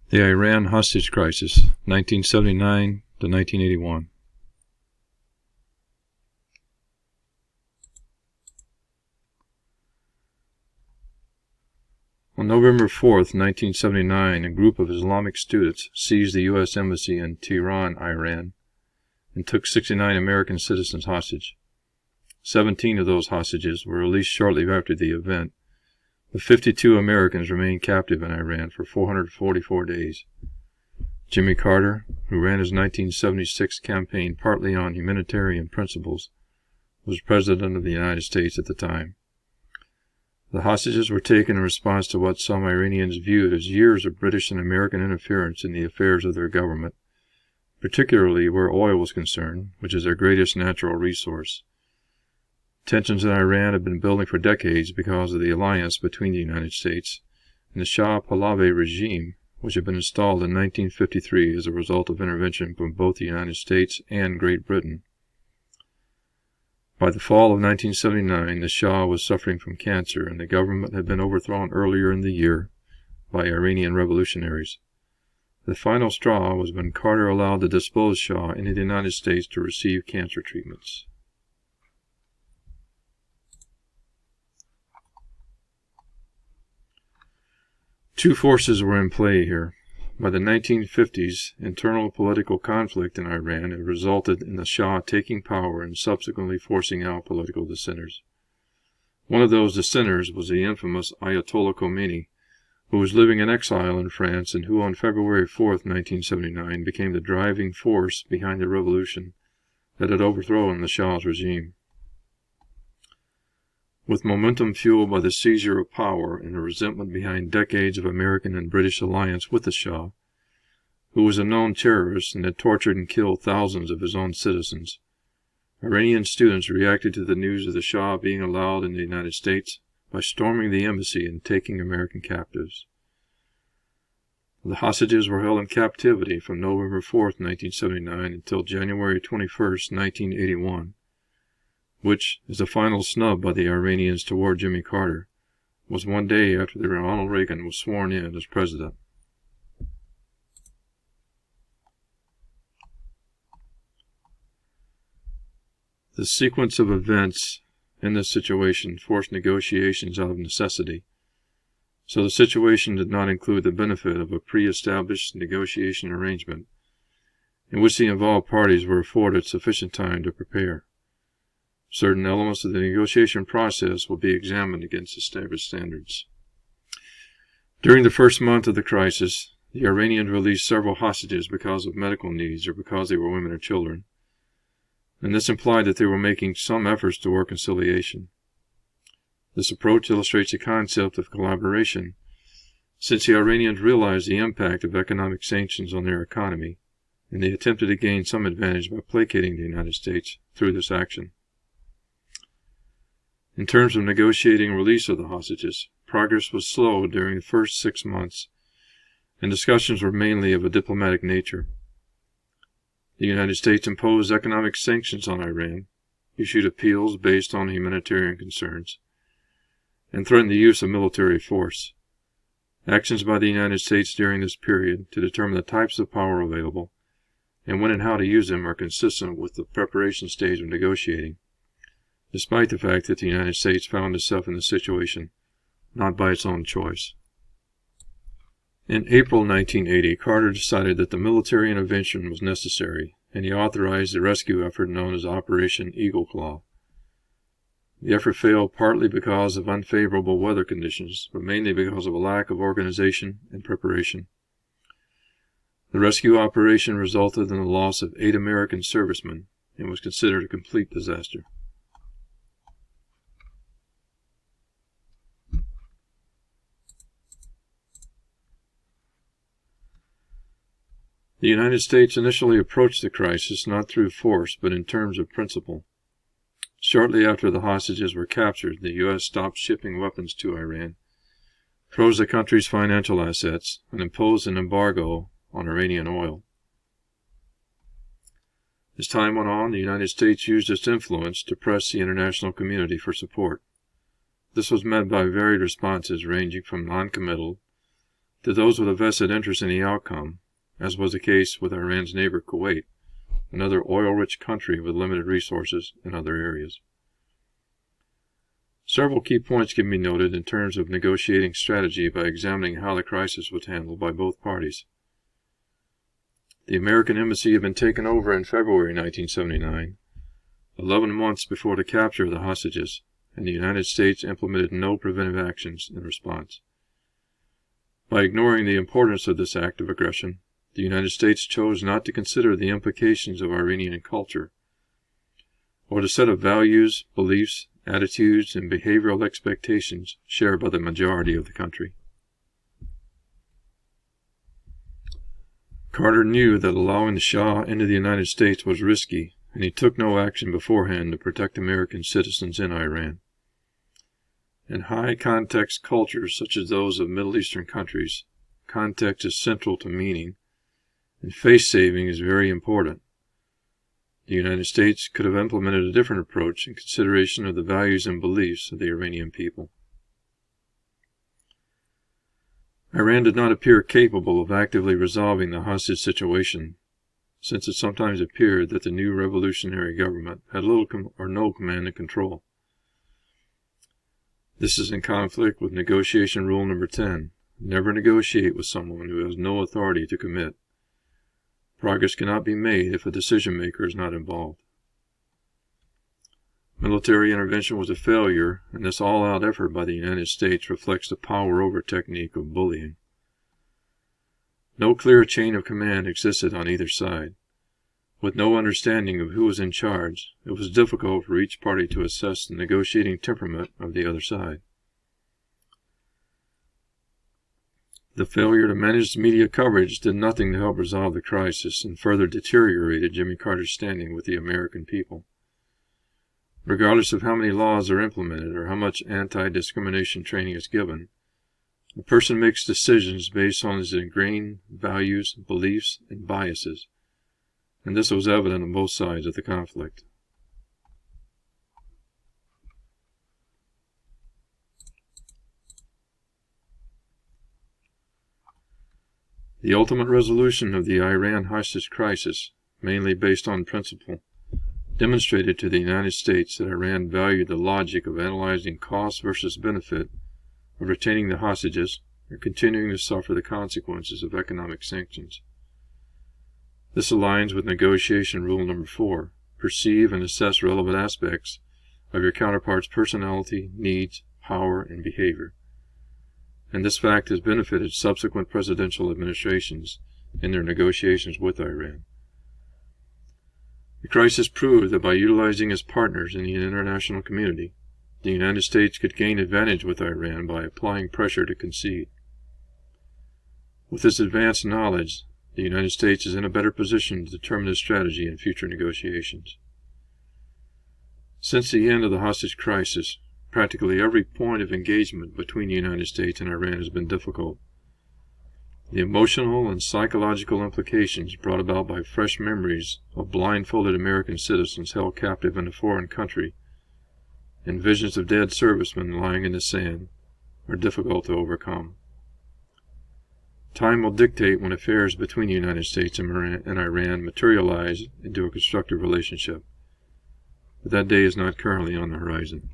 The Iran Hostage Crisis, 1979 to 1981. On November 4, 1979, a group of Islamic students seized the U.S. Embassy in Tehran, Iran, and took 69 American citizens hostage. 17 of those hostages were released shortly after the event, but 52 Americans remained captive in Iran for 444 days. Jimmy Carter, who ran his 1976 campaign partly on humanitarian principles, was President of the United States at the time. The hostages were taken in response to what some Iranians viewed as years of British and American interference in the affairs of their government, particularly where oil was concerned, which is their greatest natural resource. Tensions in Iran have been building for decades because of the alliance between the United States and the Shah Pahlavi regime, which had been installed in 1953 as a result of intervention from both the United States and Great Britain. By the fall of 1979, the Shah was suffering from cancer, and the government had been overthrown earlier in the year by Iranian revolutionaries. The final straw was when Carter allowed the disposed Shah into the United States to receive cancer treatments. Two forces were in play here. By the 1950s, internal political conflict in Iran had resulted in the Shah taking power and subsequently forcing out political dissenters. One of those dissenters was the infamous Ayatollah Khomeini, who was living in exile in France and who on February 4, 1979, became the driving force behind the revolution that had overthrown the Shah's regime. With momentum fueled by the seizure of power and the resentment behind decades of American and British alliance with the Shah, who was a known terrorist and had tortured and killed thousands of his own citizens, Iranian students reacted to the news of the Shah being allowed in the United States by storming the embassy and taking American captives. The hostages were held in captivity from November 4, 1979 until January 21, 1981. Which, as a final snub by the Iranians toward Jimmy Carter, was one day after Ronald Reagan was sworn in as president. The sequence of events in this situation forced negotiations out of necessity, so the situation did not include the benefit of a pre-established negotiation arrangement in which the involved parties were afforded sufficient time to prepare. Certain elements of the negotiation process will be examined against established standards. During the first month of the crisis, the Iranians released several hostages because of medical needs or because they were women or children, and this implied that they were making some efforts toward conciliation. This approach illustrates the concept of collaboration, since the Iranians realized the impact of economic sanctions on their economy, and they attempted to gain some advantage by placating the United States through this action. In terms of negotiating release of the hostages, progress was slow during the first 6 months, and discussions were mainly of a diplomatic nature. The United States imposed economic sanctions on Iran, issued appeals based on humanitarian concerns, and threatened the use of military force. Actions by the United States during this period to determine the types of power available and when and how to use them are consistent with the preparation stage of negotiating, despite the fact that the United States found itself in this situation not by its own choice. In April 1980, Carter decided that the military intervention was necessary, and he authorized the rescue effort known as Operation Eagle Claw. The effort failed partly because of unfavorable weather conditions, but mainly because of a lack of organization and preparation. The rescue operation resulted in the loss of 8 American servicemen and was considered a complete disaster. The United States initially approached the crisis not through force but in terms of principle. Shortly after the hostages were captured, the U.S. stopped shipping weapons to Iran, froze the country's financial assets, and imposed an embargo on Iranian oil. As time went on, the United States used its influence to press the international community for support. This was met by varied responses ranging from non-committal to those with a vested interest in the outcome, as was the case with Iran's neighbor Kuwait, another oil-rich country with limited resources in other areas. Several key points can be noted in terms of negotiating strategy by examining how the crisis was handled by both parties. The American embassy had been taken over in February 1979, 11 months before the capture of the hostages, and the United States implemented no preventive actions in response. By ignoring the importance of this act of aggression, the United States chose not to consider the implications of Iranian culture, or the set of values, beliefs, attitudes, and behavioral expectations shared by the majority of the country. Carter knew that allowing the Shah into the United States was risky, and he took no action beforehand to protect American citizens in Iran. In high-context cultures such as those of Middle Eastern countries, context is central to meaning, and face-saving is very important. The United States could have implemented a different approach in consideration of the values and beliefs of the Iranian people. Iran did not appear capable of actively resolving the hostage situation, since it sometimes appeared that the new revolutionary government had little or no command and control. This is in conflict with negotiation rule number 10. Never negotiate with someone who has no authority to commit. Progress cannot be made if a decision-maker is not involved. Military intervention was a failure, and this all-out effort by the United States reflects the power-over technique of bullying. No clear chain of command existed on either side. With no understanding of who was in charge, it was difficult for each party to assess the negotiating temperament of the other side. The failure to manage media coverage did nothing to help resolve the crisis and further deteriorated Jimmy Carter's standing with the American people. Regardless of how many laws are implemented or how much anti-discrimination training is given, a person makes decisions based on his ingrained values, beliefs, and biases, and this was evident on both sides of the conflict. The ultimate resolution of the Iran hostage crisis, mainly based on principle, demonstrated to the United States that Iran valued the logic of analyzing cost versus benefit of retaining the hostages or continuing to suffer the consequences of economic sanctions. This aligns with negotiation rule number 4. Perceive and assess relevant aspects of your counterpart's personality, needs, power, and behavior. And this fact has benefited subsequent presidential administrations in their negotiations with Iran. The crisis proved that by utilizing its partners in the international community, the United States could gain advantage with Iran by applying pressure to concede. With this advanced knowledge, the United States is in a better position to determine its strategy in future negotiations. Since the end of the hostage crisis, practically every point of engagement between the United States and Iran has been difficult. The emotional and psychological implications brought about by fresh memories of blindfolded American citizens held captive in a foreign country and visions of dead servicemen lying in the sand are difficult to overcome. Time will dictate when affairs between the United States and Iran materialize into a constructive relationship, but that day is not currently on the horizon.